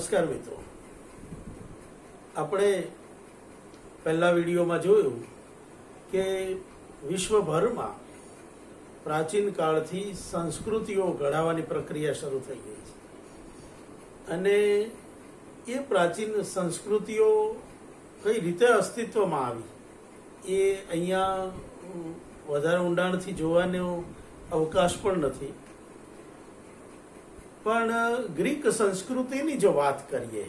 નમસ્કાર મિત્રો, આપણે પહેલા વિડીયોમાં જોયું કે વિશ્વભરમાં પ્રાચીન કાળથી સંસ્કૃતિઓ ઘડાવવાની પ્રક્રિયા શરૂ થઈ ગઈ છે અને એ પ્રાચીન સંસ્કૃતિઓ કઈ રીતે અસ્તિત્વમાં આવી એ અહીંયા વધારે ઊંડાણથી જોવાનો અવકાશ પણ નથી. પણ ગ્રીક સંસ્કૃતિની જો વાત કરીએ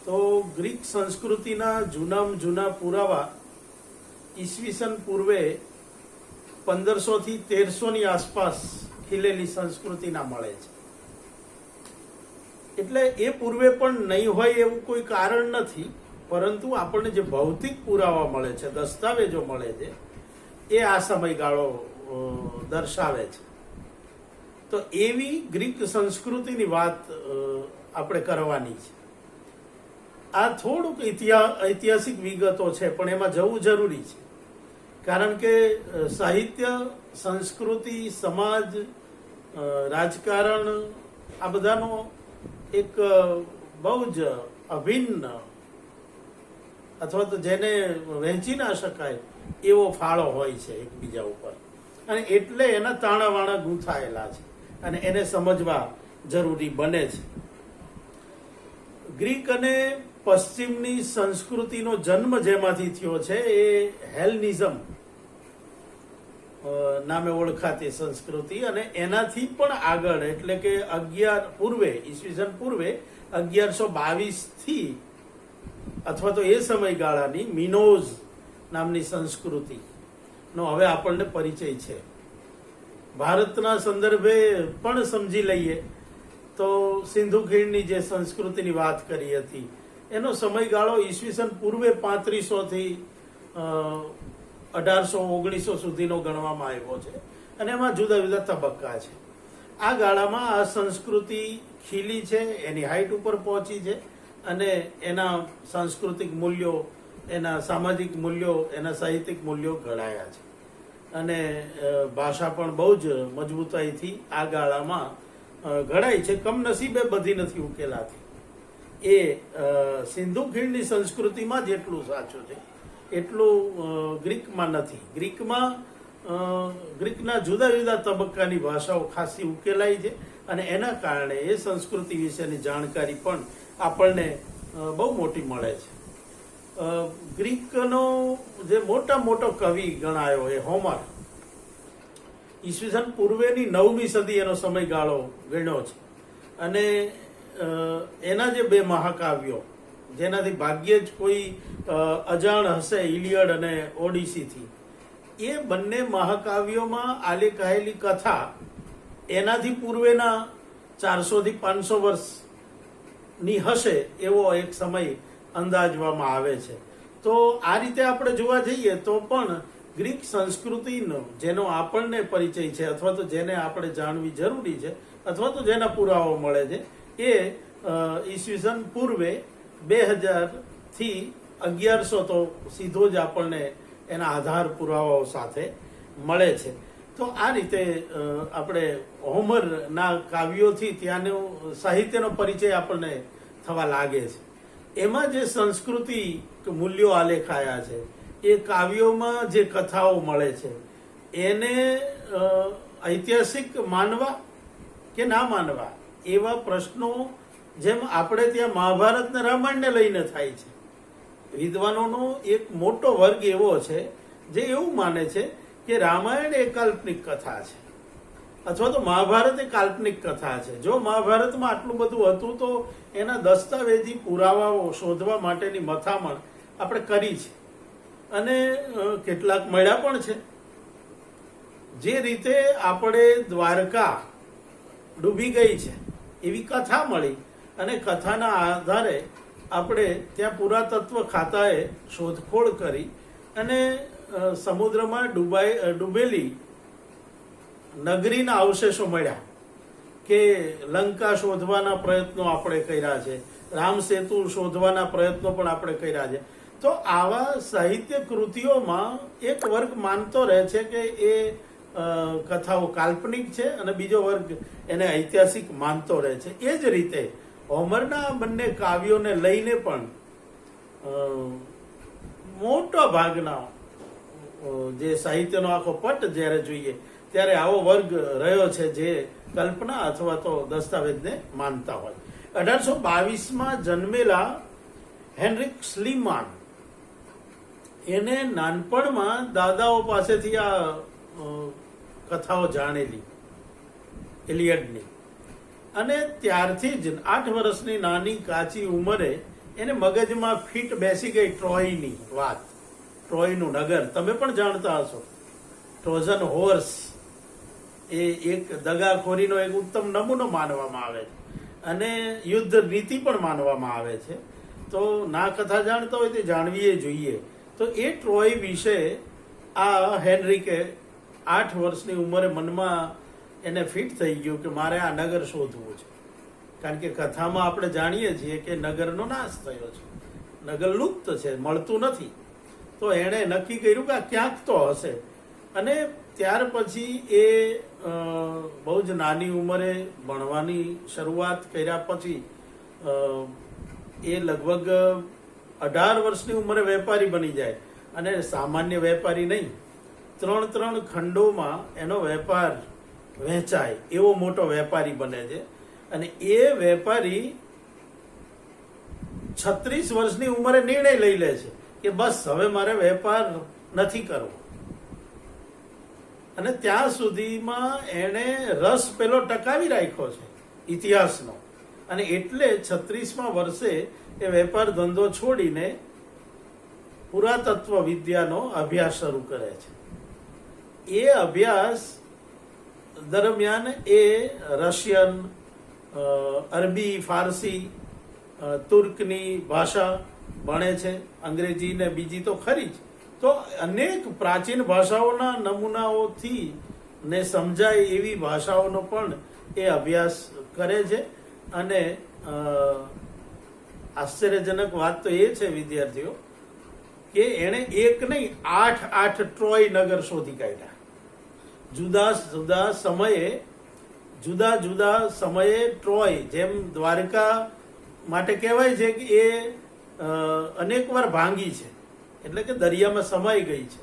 તો ગ્રીક સંસ્કૃતિના જૂનામાં જૂના પુરાવા ઈસવીસન પૂર્વે 1500 થી 1300 ની આસપાસ ખીલેલી સંસ્કૃતિના મળે છે. એટલે એ પૂર્વે પણ નહીં હોય એવું કોઈ કારણ નથી, પરંતુ આપણને જે ભૌતિક પુરાવા મળે છે, દસ્તાવેજો મળે છે, એ આ સમયગાળો દર્શાવે છે. તો એવી ગ્રીક સંસ્કૃતિની વાત આપણે કરવાની છે. આ થોડુંક ઐતિહાસિક વિગતો છે, પણ એમાં જવું જરૂરી છે, કારણ કે સાહિત્ય, સંસ્કૃતિ, સમાજ, રાજકારણ આ બધાનો એક બહુ જ અભિન્ન અથવા તો જેને વહેંચી ના શકાય એવો ફાળો હોય છે એકબીજા ઉપર, અને એટલે એના તાણાવાણા ગૂંથાયેલા છે અને એને સમજવા જરૂરી બને છે. ગ્રીક અને પશ્ચિમની સંસ્કૃતિનો જન્મ જેમાંથી થયો છે એ હેલનિઝમ નામે ઓળખાતી સંસ્કૃતિ, અને એનાથી પણ આગળ એટલે કે ઈસવીસન પૂર્વે 1122 થી અથવા તો એ સમયગાળાની મિનોઝ નામની સંસ્કૃતિ નો હવે આપણને પરિચય છે. ભારતના સંદર્ભે પણ સમજી લઈએ તો સિંધુ ખીણની જે સંસ્કૃતિની વાત કરી હતી એનો સમયગાળો ઈસવીસન પૂર્વે 3500 થી 1800-1900 સુધીનો ગણવામાં આવ્યો છે, અને એમાં જુદા જુદા તબક્કા છે. આ ગાળામાં આ સંસ્કૃતિ ખીલી છે, એની હાઈટ ઉપર પહોંચી છે, અને એના સાંસ્કૃતિક મૂલ્યો, એના સામાજિક મૂલ્યો, એના સાહિત્યિક મૂલ્યો ઘડાયા છે, અને ભાષા પણ બહુ જ મજબૂતાઈથી આ ગાળામાં ઘડાય છે. કમનસીબે બધી નથી ઉકેલાતી. એ સિંધુ ખીણની સંસ્કૃતિમાં જેટલું સાચું છે એટલું ગ્રીકમાં નથી. ગ્રીકના જુદા જુદા તબક્કાની ભાષાઓ ખાસી ઉકેલાઈ છે, અને એના કારણે એ સંસ્કૃતિ વિશેની જાણકારી પણ આપણને બહુ મોટી મળે છે. ગ્રીકનો જે મોટો કવિ ગણાયો એ હોમર, ઈસવીસન પૂર્વેની 9મી સદી એનો સમયગાળો ગણ્યો છે, અને એના જે 2 મહાકાવ્યો જેનાથી ભાગ્યે જ કોઈ અજાણ હશે, ઇલિયડ અને ઓડિસીથી, એ બંને મહાકાવ્યોમાં આલેખાયેલી કથા એનાથી પૂર્વેના 400 થી 500 વર્ષની હશે એવો એક સમય અંદાજવામાં આવે છે. તો આ રીતે આપણે જોવા જઈએ તો પણ ગ્રીક સંસ્કૃતિનો જેનો આપણને પરિચય છે અથવા તો જેને આપણે જાણવી જરૂરી છે અથવા તો જેના પુરાવાઓ મળે છે એ ઈસવીસન પૂર્વે 2000 થી 1100 તો સીધો જ આપણને એના આધાર પુરાવાઓ સાથે મળે છે. તો આ રીતે આપણે હોમરના કાવ્યોથી ત્યાંનો સાહિત્યનો પરિચય આપણને થવા લાગે છે. એમાં જે સંસ્કૃતિ મૂલ્યો આલેખાયા છે, એ કાવ્યોમાં જે કથાઓ મળે છે એને ઐતિહાસિક માનવા કે ના માનવા એવા પ્રશ્નો જેમ આપણે ત્યાં મહાભારત ને રામાયણને લઈને થાય છે. વિદ્વાનોનો એક મોટો વર્ગ એવો છે જે એવું માને છે કે રામાયણ એ કાલ્પનિક કથા છે અથવા તો મહાભારત એ કાલ્પનિક કથા છે. જો મહાભારતમાં આટલું બધું હતું તો એના દસ્તાવેજી પુરાવાઓ શોધવા માટેની મથામણ આપણે કરી છે, અને કેટલાક મળ્યા પણ છે. જે રીતે આપણે દ્વારકા ડૂબી ગઈ છે એવી કથા મળી, અને કથાના આધારે આપણે ત્યાં પુરાતત્વ ખાતાએ શોધખોળ કરી અને સમુદ્રમાં ડૂબેલી નગરીના અવશેષો મળ્યા, કે લંકા શોધવાના પ્રયત્નો આપણે કર્યા છે, રામ સેતુ શોધવાના પ્રયત્નો પણ આપણે કર્યા છે. તો આવા સાહિત્ય કૃતિઓમાં એક વર્ગ માનતો રહે છે કે એ કથાઓ કાલ્પનિક છે, અને બીજો વર્ગ એને ઐતિહાસિક માનતો રહે છે. એ જ રીતે હોમરના બંને કાવ્યોને લઈને પણ મોટા ભાગના જે સાહિત્યનો આખો પટ જ્યારે જોઈએ ત્યારે આવો વર્ગ રહ્યો છે જે કલ્પના અથવા તો દસ્તાવેજને માનતા હોય. 1822માં જન્મેલા હેનરિક સ્લીમાન એને નાનપણમાં દાદાઓ પાસેથી આ કથાઓ જાણેલી ઇલિયડની, અને ત્યારથી જ 8 વર્ષની નાની કાચી ઉંમરે એને મગજમાં ફીટ બેસી ગઈ ટ્રોયની વાત, ટ્રોયનું નગર. તમે પણ જાણતા હશો, ટ્રોજન હોર્સ એ એક દગાખોરીનો એક ઉત્તમ નમૂનો માનવામાં આવે છે અને યુદ્ધ નીતિ પણ માનવામાં આવે છે. તો ના કથા જાણતા હોય તે જાણવી જોઈએ. તો એ ટ્રોય વિશે આ હેનરિકે 8 વર્ષની ઉંમરે મનમાં એને ફિટ થઈ ગયું કે મારે આ નગર શોધવું છે. કારણ કે કથામાં આપણે જાણીએ છીએ કે નગરનો નાશ થયો છે, નગર લુપ્ત છે, મળતું નથી. તો એણે નક્કી કર્યું કે આ ક્યાંક તો હશે. અને ત્યાર પછી એ બહુ જ નાની ઉંમરે ભણવાની શરૂઆત કર્યા પછી એ લગભગ 18 વર્ષની ઉંમરે વેપારી બની જાય. અને સામાન્ય વેપારી નહીં, 3 ખંડોમાં એનો વેપાર વહેંચાય એવો મોટો વેપારી બને છે. અને એ વેપારી 36 વર્ષની ઉંમરે નિર્ણય લઈ લે છે કે બસ હવે મારે વેપાર નથી કરવો. અને ત્યાં સુધીમાં એણે રસ પેલો ટકાવી રાખ્યો છે ઇતિહાસનો. અને એટલે 36મા વર્ષે એ વેપાર ધંધો છોડીને પુરાતત્વ વિદ્યાનો અભ્યાસ શરૂ કરે છે. એ અભ્યાસ દરમિયાન એ રશિયન, અરબી, ફારસી, તુર્કની ભાષા ભણે છે. અંગ્રેજી ને બીજી તો ખરી જ. તો અનેક પ્રાચીન ભાષાઓના નમૂનાઓથી ને સમજાય એવી ભાષાઓનો પણ એ અભ્યાસ કરે છે. અને આશ્ચર્યજનક વાત તો એ છે વિદ્યાર્થીઓ કે એણે એક નહીં 8 ટ્રોય નગર શોધી કાઢ્યા. જુદા જુદા સમયે ટ્રોય, જેમ દ્વારકા માટે કહેવાય છે કે એ અનેક વાર ભાંગી છે, એટલે કે દરિયામાં સમાઈ ગઈ છે.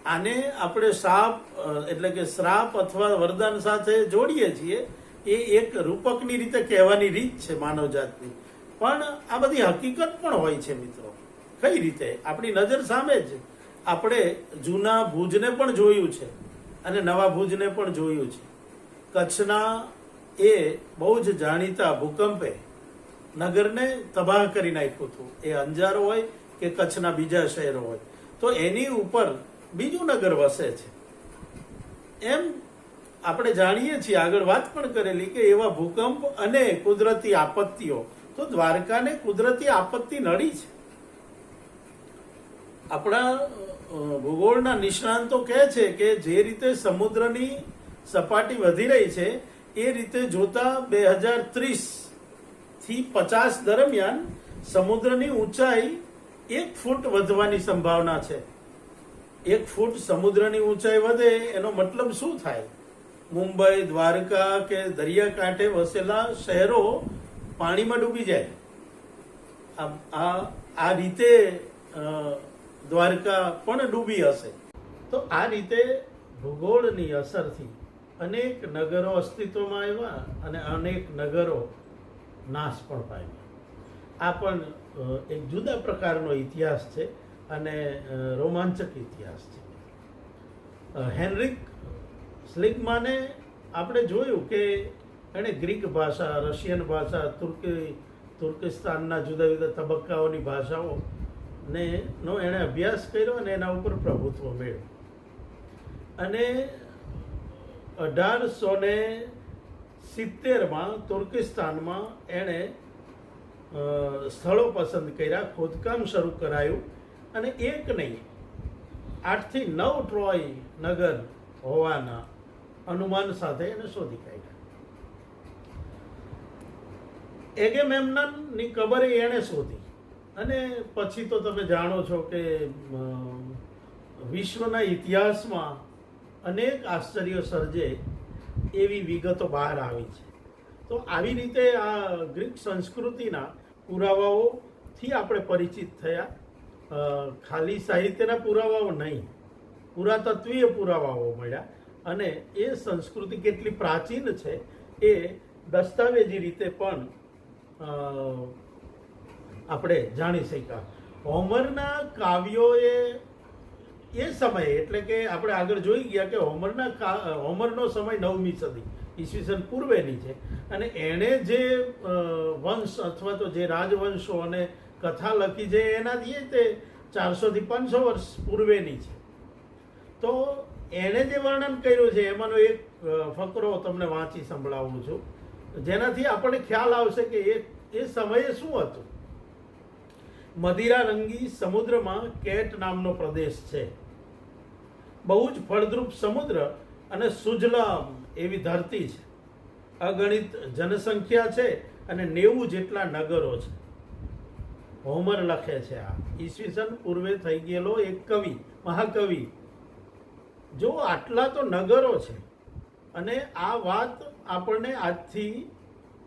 આને આપણે શ્રાપ અથવા વરદાન સાથે જોડીએ છીએ. એ એક રૂપકની રીતે કહેવાની રીત છે માનવ જાતની. પણ આ બધી હકીકત પણ હોય છે મિત્રો. કઈ રીતે? આપણી નજર સામે જ આપણે જૂના ભુજને પણ જોયું છે અને નવા ભુજને પણ જોયું છે. કચ્છના એ બહુ જ જાણીતા ભૂકંપે નગરને તબાહ કરી નાખ્યું હતું. એ અંજાર હોય કે કચ્છના બીજા શહેરો હોય, તો એની ઉપર બીજું નગર વસે છે. એમ આપણે જાણીએ છીએ, આગળ વાત પણ કરેલી કે એવા ભૂકંપ અને કુદરતી આપત્તિઓ, તો દ્વારકાને કુદરતી આપત્તિ નડી છે. આપણા ભૂગોળના નિષ્ણાંતો કહે છે કે જે રીતે સમુદ્રની સપાટી વધી રહી છે એ રીતે જોતા 2030 થી 50 દરમિયાન સમુદ્રની ઊંચાઈ 1 ફૂટ વધવાની સંભાવના છે. 1 ફૂટ સમુદ્રની ઊંચાઈ વધે એનો મતલબ શું થાય? મુંબઈ, દ્વારકા કે દરિયાકાંઠે વસેલા શહેરો પાણીમાં ડૂબી જાય. આ રીતે દ્વારકા પણ ડૂબી હશે. તો આ રીતે ભૂગોળની અસરથી અનેક નગરો અસ્તિત્વમાં આવ્યા અને અનેક નગરો નાશ પણ પામ્યા. આ પણ એક જુદા પ્રકારનો ઇતિહાસ છે અને રોમાંચક ઇતિહાસ છે. હેનરિક સ્લીગમાને આપણે જોયું કે એણે ગ્રીક ભાષા, રશિયન ભાષા, તુર્કિસ્તાનના જુદા જુદા તબક્કાઓની ભાષાઓ નો એણે અભ્યાસ કર્યો અને એના ઉપર પ્રભુત્વ મેળવ્યું. અને 1870માં તુર્કિસ્તાનમાં એણે સ્થળો પસંદ કર્યા, ખોદકામ શરૂ કરાયું અને એક નહીં 8 થી 9 ટ્રોય નગર હોવાના અનુમાન સાથે એને શોધી કાઢ્યા. એગેમેમ્નનની કબર એણે શોધી. અને પછી તો તમે જાણો છો કે વિશ્વના ઇતિહાસમાં અનેક આશ્ચર્યો સર્જે એવી વિગતો બહાર આવી છે. તો આવી રીતે આ ગ્રીક સંસ્કૃતિના પુરાવાઓથી આપણે પરિચિત થયા. ખાલી સાહિત્યના પુરાવાઓ નહીં, પુરાતત્વીય પુરાવાઓ મળ્યા અને એ સંસ્કૃતિ કેટલી પ્રાચીન છે એ દસ્તાવેજી રીતે પણ આપણે જાણી શક્યા. હોમરના કાવ્યોએ એ સમયે, એટલે કે આપણે આગળ જોઈ ગયા કે હોમરનો સમય 9મી સદી ઈસવીસન પૂર્વેની છે અને એણે જે વંશ અથવા તો જે રાજવંશો અને કથા લખી છે એનાથી તે 400 થી 500 વર્ષ પૂર્વેની છે. તો એણે જે વર્ણન કર્યું છે એમાંનો એક ફકરો તમને વાંચી સંભળાવું છું, જેનાથી આપણને ખ્યાલ આવશે કે એ સમયે શું હતું. મદિરા રંગી સમુદ્રમાં કેટ નામનો પ્રદેશ છે. બહુ જ ફળદ્રુપ સમુદ્ર અને સુજલામ એવી ધરતી છે. અગણિત જનસંખ્યા છે અને 90 જેટલા નગરો છે. હોમર લખે છે. આ ઈસવીસન પૂર્વે થઈ ગયેલો એક કવિ, મહાકવિ. જો આટલા તો નગરો છે અને આ વાત આપણને આજથી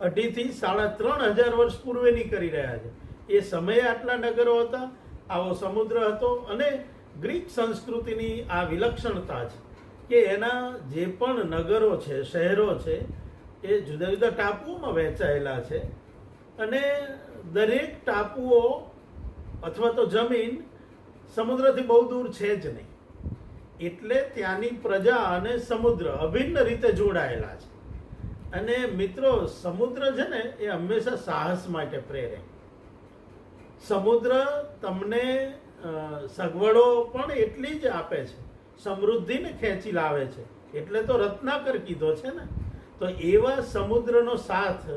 2.5 થી 3.5 વર્ષ પૂર્વેની કરી રહ્યા છે. એ સમયે આટલા નગરો હતા, આવો સમુદ્ર હતો અને ગ્રીક સંસ્કૃતિની આ વિલક્ષણતા છે કે એના જે પણ નગરો છે, શહેરો છે, એ જુદા જુદા ટાપુઓમાં વહેંચાયેલા છે અને દરેક ટાપુઓ અથવા તો જમીન સમુદ્રથી બહુ દૂર છે જ નહીં. એટલે ત્યાંની પ્રજા અને સમુદ્ર અભિન્ન રીતે જોડાયેલા છે. અને મિત્રો, સમુદ્ર છે ને એ હંમેશા સાહસ માટે પ્રેરે. સમુદ્ર તમને સગવડો પણ એટલી જ આપે છે, સમૃદ્ધિને ખેંચી લાવે છે. એટલે તો રત્નાકર કીધો છે ને. તો એવા સમુદ્રનો સાથ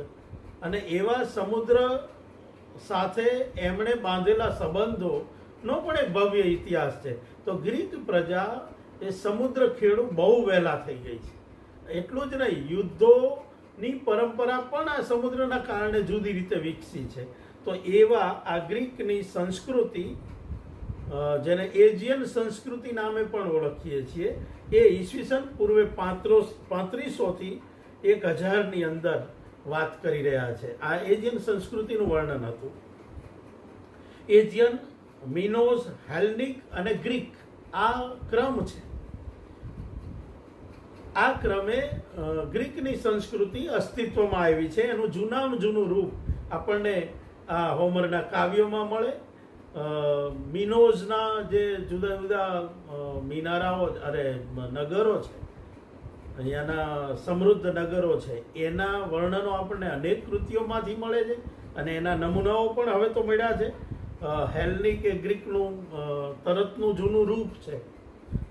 અને એવા સમુદ્ર સાથે એમણે બાંધેલા સંબંધોનો પણ એક ભવ્ય ઇતિહાસ છે. તો ગ્રીક પ્રજા એ સમુદ્ર ખેડૂ બહુ વહેલા થઈ ગઈ છે. એટલું જ નહીં, યુદ્ધોની પરંપરા પણ આ સમુદ્રના કારણે જુદી રીતે વિકસી છે. તો એવા આ ગ્રીકની સંસ્કૃતિ, જેને એજિયન સંસ્કૃતિ નામે પણ ઓળખીએ છીએ, એ ઈસવીસન પૂર્વે 3500 થી 1000ની અંદર વાત કરી રહ્યા છે. આ એજિયન સંસ્કૃતિનું વર્ણન હતું. એજિયન, મિનોઝ, હેલ્નિક અને ગ્રીક આ ક્રમ છે. આ ક્રમે ગ્રીકની સંસ્કૃતિ અસ્તિત્વમાં આવી છે. એનું જૂનામાં જૂનું રૂપ આપણને આ હોમરના કાવ્યોમાં મળે. મિનોઝના જે જુદા જુદા મિનારાઓ અરે નગરો છે, અહીંયાના સમૃદ્ધ નગરો છે, એના વર્ણનો આપણને અનેક કૃતિઓમાંથી મળે છે અને એના નમૂનાઓ પણ હવે તો મળ્યા છે. હેલ્નિક એ ગ્રીકનું તરતનું જૂનું રૂપ છે.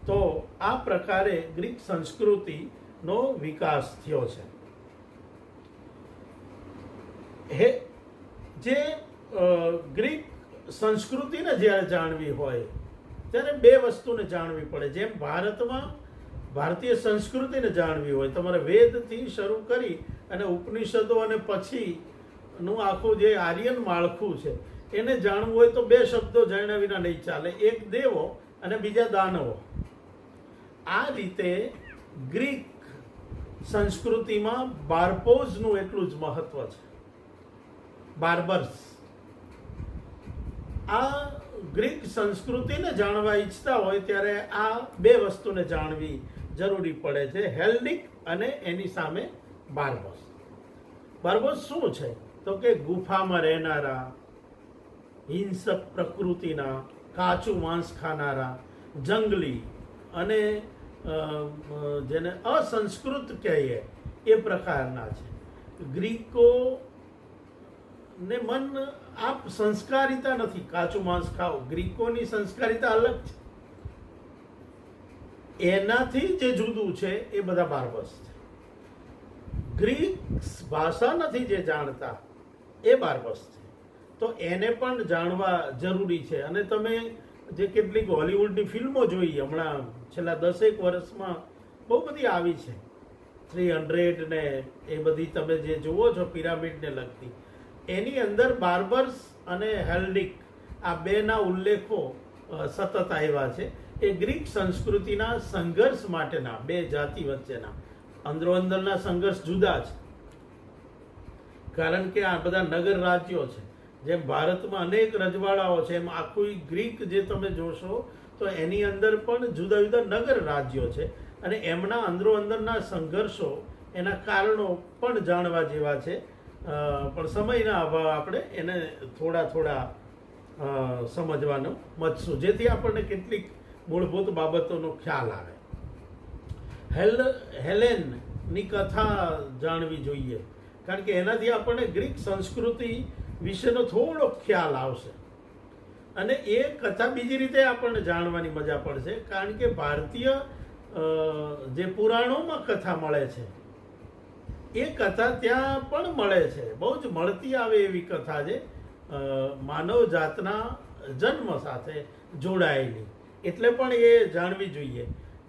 તો આ પ્રકારે ગ્રીક સંસ્કૃતિનો વિકાસ થયો છે. જે ગ્રીક સંસ્કૃતિને જ્યારે જાણવી હોય ત્યારે બે વસ્તુને જાણવી પડે. જેમ ભારતમાં ભારતીય સંસ્કૃતિને જાણવી હોય, તમારે વેદથી શરૂ કરી અને ઉપનિષદો અને પછીનું આખું જે આર્યન માળખું છે એને જાણવું હોય તો બે શબ્દો જાણ્યા વિના નહીં ચાલે. એક દેવો અને બીજા દાનવો. આ રીતે ગ્રીક સંસ્કૃતિમાં બાર્બોઝનું એટલું જ મહત્વ છે. બાર્બર્સ. આ ગ્રીક સંસ્કૃતિને જાણવા ઈચ્છતા હોય ત્યારે આ બે વસ્તુને જાણવી જરૂરી પડે છે, હેલ્નિક અને એની સામે બાર્બોસ. બાર્બોસ શું છે તો કે ગુફામાં રહેનારા, હિંસક પ્રકૃતિના, કાચું માંસ ખાનારા, જંગલી અને જેને અસંસ્કૃત કહીએ એ પ્રકારના છે. ગ્રીકો ને મન આપ સંસ્કારિતા નથી. કાચું માંસ ખાઓ, ગ્રીકોની સંસ્કારિતા અલગ છે. એનાથી જે જુદું છે એ બધા બાર્બસ છે. ગ્રીક ભાષા નથી જે જાણતા એ બાર્બસ છે. તો એને પણ જાણવા જરૂરી છે. અને તમે જે કેટલીક હોલિવૂડની ફિલ્મો જોઈ હમણાં છેલ્લા 10 વર્ષમાં બહુ બધી આવી છે, 300 ને એ બધી તમે જે જુઓ છો પિરામિડને લગતી, એની અંદર બાર્બર્સ અને હેલ્નિક આ બેના ઉલ્લેખો સતત આવ્યા છે. એ ગ્રીક સંસ્કૃતિના સંઘર્ષ માટેના, બે જાતિ વચ્ચેના અંદરો અંદરના સંઘર્ષ જુદા છે. કારણ કે આ બધા નગર રાજ્યો છે. જેમ ભારતમાં અનેક રજવાડાઓ છે, એમ આખું ગ્રીક જે તમે જોશો તો એની અંદર પણ જુદા જુદા નગર રાજ્યો છે, અને એમના અંદરો અંદરના સંઘર્ષો, એના કારણો પણ જાણવા જેવા છે. પણ સમયના અભાવ આપણે એને થોડા સમજવાનું મચશું, જેથી આપણને કેટલીક મૂળભૂત બાબતોનો ખ્યાલ આવે. હેલેનની કથા જાણવી જોઈએ, કારણ કે એનાથી આપણને ગ્રીક સંસ્કૃતિ વિશેનો થોડો ખ્યાલ આવશે. અને એ કથા બીજી રીતે આપણને જાણવાની મજા પડશે, કારણ કે ભારતીય જે પુરાણોમાં કથા મળે છે એ કથા ત્યાં પણ મળે છે. બહુ જ મળતી આવે એવી કથા છે, માનવ જાતના જન્મ સાથે જોડાયેલી, એટલે પણ એ જાણવી જોઈએ.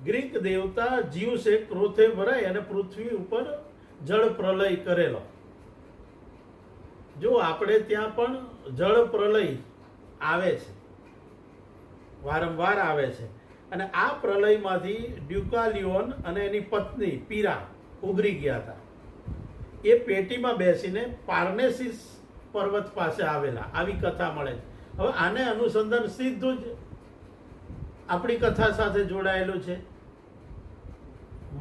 ગ્રીક દેવતા જીવસે ક્રોધે ભરાય અને પૃથ્વી ઉપર જળ પ્રલય કરેલો. જો આપણે ત્યાં પણ જળ પ્રલય આવે છે, વારંવાર આવે છે, અને આ પ્રલયમાંથી ડ્યુકાલિયોન અને એની પત્ની પીરા ઉભરી ગયા હતા. એ પેટીમાં બેસીને પાર્નેસીસ પર્વત પાસે આવેલા, આવી કથા મળે છે. હવે આને અનુસંધાન સીધું જ આપણી કથા સાથે જોડાયેલું છે.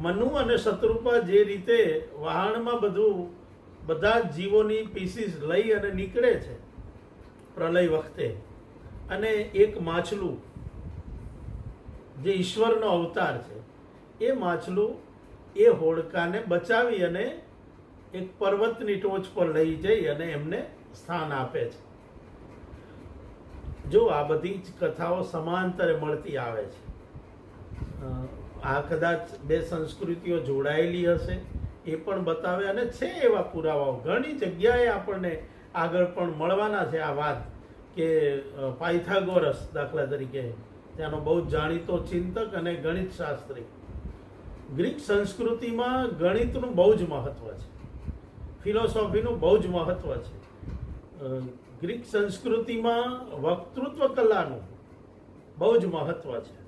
મનુ અને શત્રુપા જે રીતે વહાણમાં બધા જ જીવોની પીસીસ લઈ અને નીકળે છે પ્રલય વખતે, અને એક માછલું જે ઈશ્વરનો અવતાર છે, એ માછલું એ હોડકાને બચાવી અને એક પર્વતની ટોચ પર લઈ જઈ અને એમને સ્થાન આપે છે. જો આ બધી જ કથાઓ સમાંતરે મળતી આવે છે. આ કદાચ બે સંસ્કૃતિઓ જોડાયેલી હશે એ પણ બતાવે, અને છે એવા પુરાવાઓ ઘણી જગ્યાએ આપણને આગળ પણ મળવાના છે. આ વાત કે પાયથાગોરસ દાખલા તરીકે, ત્યાંનો બહુ જ જાણીતો ચિંતક અને ગણિત શાસ્ત્રી. ગ્રીક સંસ્કૃતિમાં ગણિતનું બહુ જ મહત્વ છે, ફિલોસોફીનું બહુ જ મહત્વ છે. ગ્રીક સંસ્કૃતિમાં વક્તૃત્વ કલાનું બહુ જ મહત્વ છે.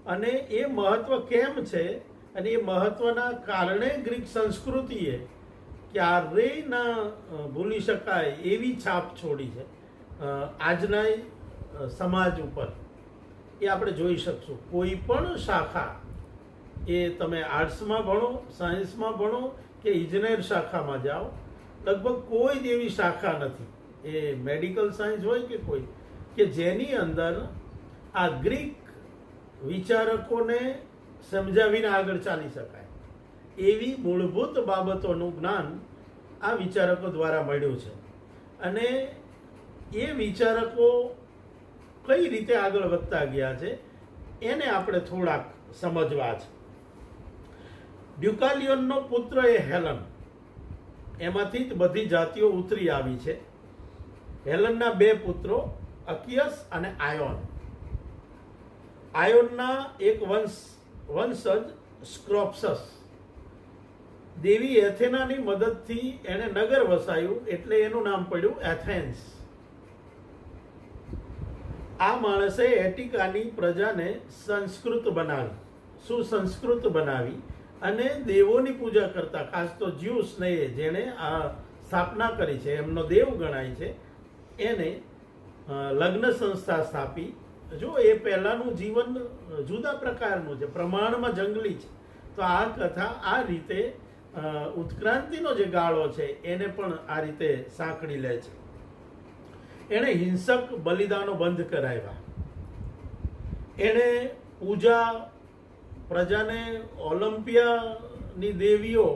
અને એ મહત્વ કેમ છે, અને એ મહત્વના કારણે ગ્રીક સંસ્કૃતિએ ક્યારેય ના ભૂલી શકાય એવી છાપ છોડી છે આજના સમાજ ઉપર. એ આપણે જોઈ શકશું. કોઈ પણ શાખા, એ તમે આર્ટ્સમાં ભણો, સાયન્સમાં ભણો કે ઇજનેર શાખામાં જાઓ, લગભગ કોઈ જ એવી શાખા નથી, એ મેડિકલ સાયન્સ હોય કે કોઈ, કે જેની અંદર આ ગ્રીક વિચારકોને સમજાવીને આગળ ચાલી શકાય એવી મૂળભૂત બાબતોનું જ્ઞાન આ વિચારકો દ્વારા મળ્યું છે. અને એ વિચારકો કઈ રીતે આગળ વધતા ગયા છે એને આપણે થોડાક સમજવા છે. ડ્યુકાલિયોનનો પુત્ર એ હેલન, એમાંથી જ બધી જાતિઓ ઉતરી આવી છે. હેલનના બે પુત્રો અકિયસ અને આયોન. આયોનના એક વંશજ સ્ક્રોપ્સસ, દેવી એથેનાની મદદથી એણે નગર વસાયું, એટલે એનું નામ પડ્યું એથેન્સ. આ માણસે એટિકાની પ્રજાને સંસ્કૃત બનાવી, સુસંસ્કૃત બનાવી, અને દેવોની પૂજા કરતા, ખાસ તો જ્યુસને જેણે આ સ્થાપના કરી છે, એમનો દેવ ગણાય છે, એને લગ્ન સંસ્થા સ્થાપી. જો એ પહેલાંનું જીવન જુદા પ્રકારનું છે, પ્રમાણમાં જંગલી છે. તો આ કથા આ રીતે ઉત્ક્રાંતિનો જે ગાળો છે એને પણ આ રીતે સાંકળી લે છે. એણે હિંસક બલિદાનો બંધ કરાવ્યા. એણે પૂજા, પ્રજાને ઓલિમ્પિયાની દેવીઓ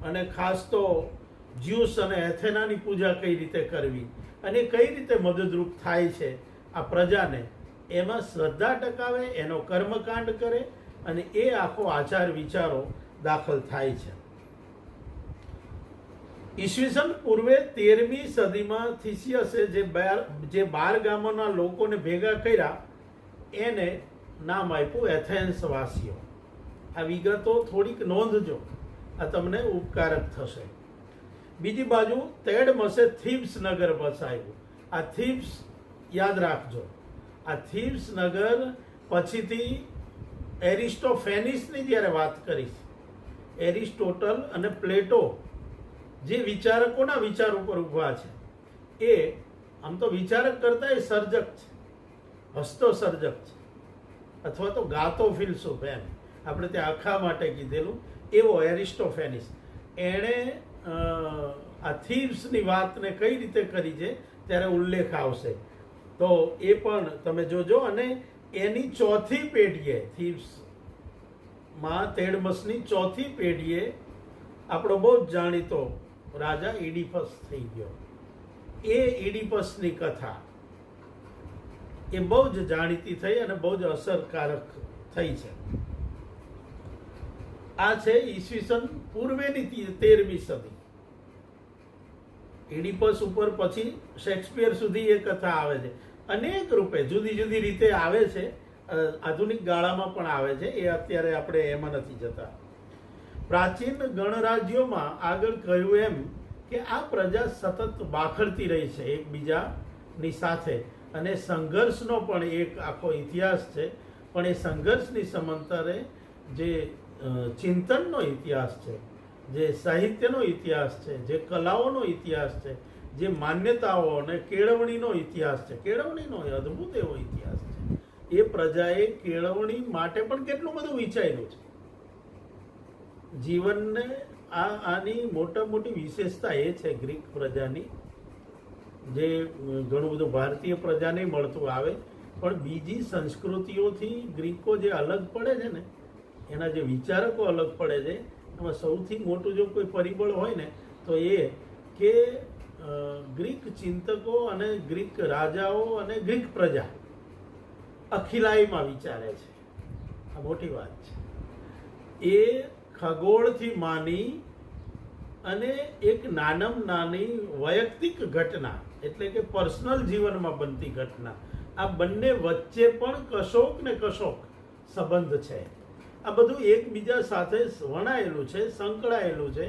અને ખાસ તો જ્યુસ અને એથેનાની પૂજા કઈ રીતે કરવી અને કઈ રીતે મદદરૂપ થાય છે આ પ્રજાને, એમાં શ્રદ્ધા ટકાવે, એનો કર્મકાંડ કરે, અને એ આખો આચાર વિચારો દાખલ થાય છે. ઈસવીસન પૂર્વે 13મી સદીમાં થિસિયસે જે 12 ગામોના લોકોને ભેગા કર્યા એને નામ આપ્યું એથેન્સ વાસીઓ. આ વિગતો થોડીક નોંધજો, આ તમને ઉપકારક થશે. બીજી બાજુ તેડમસે થીબ્સ નગર બસાવ્યું. આ થીબ્સ યાદ રાખજો, આ થીબ્સ નગર પછીથી એરિસ્ટોફેનિસની જ્યારે વાત કરીશ, એરિસ્ટોટલ અને પ્લેટો જે વિચારકોના વિચાર ઉપર ઊભા છે, એ આમ તો વિચારક કરતા એ સર્જક છે, હસતો સર્જક છે, અથવા તો ગાતો ફિલસૂફ, એમ આપણે ત્યાં આખા માટે કીધેલું એવો એરિસ્ટોફેનિસ. એણે આ થીવ્સની વાતને કઈ રીતે કરી છે ત્યારે ઉલ્લેખ આવશે, તો એ પણ તમે જોજો. અને એની ચોથી પેઢીએ, થીવ્સમાં તેડમસની ચોથી પેઢીએ આપણો બહુ જ જાણીતો રાજા ઇડિપસ થઈ ગયો. એ ઇડિપસની કથા એ બહુ જ જાણીતી થઈ અને બહુ જ અસરકારક થઈ છે. આ છે ઈસવીસન પૂર્વેની 13મી સદી. ઇડિપસ ઉપર પછી શેક્સપિયર સુધી એ કથા આવે છે. અનેક રૂપે જુદી જુદી રીતે આવે છે, આધુનિક ગાળામાં પણ આવે છે. એ અત્યારે આપણે એમાં નથી જતા. પ્રાચીન ગણરાજ્યોમાં આગળ કહ્યું એમ કે આ પ્રજા સતત બાખડતી રહી છે એકબીજાની સાથે, અને સંઘર્ષનો પણ એક આખો ઇતિહાસ છે. પણ એ સંઘર્ષની સમાંતરે જે ચિંતનનો ઇતિહાસ છે, જે સાહિત્યનો ઇતિહાસ છે, જે કલાઓનો ઇતિહાસ છે, જે માન્યતાઓ અને કેળવણીનો ઇતિહાસ છે, કેળવણીનો અદ્ભુત એવો ઇતિહાસ છે. એ પ્રજાએ કેળવણી માટે પણ કેટલું બધું વિચાર્યું છે. જીવનને આની મોટી વિશેષતા એ છે ગ્રીક પ્રજાની, જે ઘણું બધું ભારતીય પ્રજાને મળતું આવે, પણ બીજી સંસ્કૃતિઓથી ગ્રીકો જે અલગ પડે છે ને, એના જે વિચારકો અલગ પડે છે, એમાં સૌથી મોટું જો કોઈ પરિબળ હોય ને તો એ કે ગ્રીક ચિંતકો અને ગ્રીક રાજાઓ અને ગ્રીક પ્રજા અખિલાઈમાં વિચારે છે. આ મોટી વાત છે. એ ખગોળથી માની અને એક નાની વૈયક્તિક ઘટના, એટલે કે પર્સનલ જીવનમાં બનતી ઘટના, આ બંને વચ્ચે પણ કશોક ને કશોક સંબંધ છે. આ બધું એકબીજા સાથે વણાયેલું છે, સંકળાયેલું છે,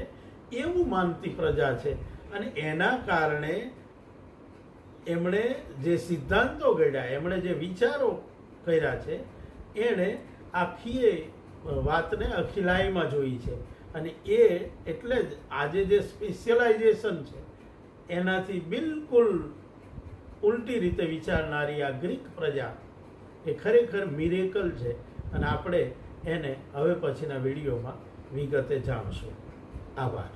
એવું માનતી પ્રજા છે. અને એના કારણે એમણે જે સિદ્ધાંતો ઘડ્યા, એમણે જે વિચારો કર્યા છે, એણે આખી વાતને અખિલાઈમાં જોઈ છે. અને એ એટલે જ આજે જે સ્પેશિયલાઇઝેશન છે એનાથી બિલકુલ ઉલટી રીતે વિચારનારી આ ગ્રીક પ્રજા એ ખરેખર મિરેકલ છે. અને આપણે એને હવે પછીના વિડીયોમાં વિગતે જાણશું. આભાર.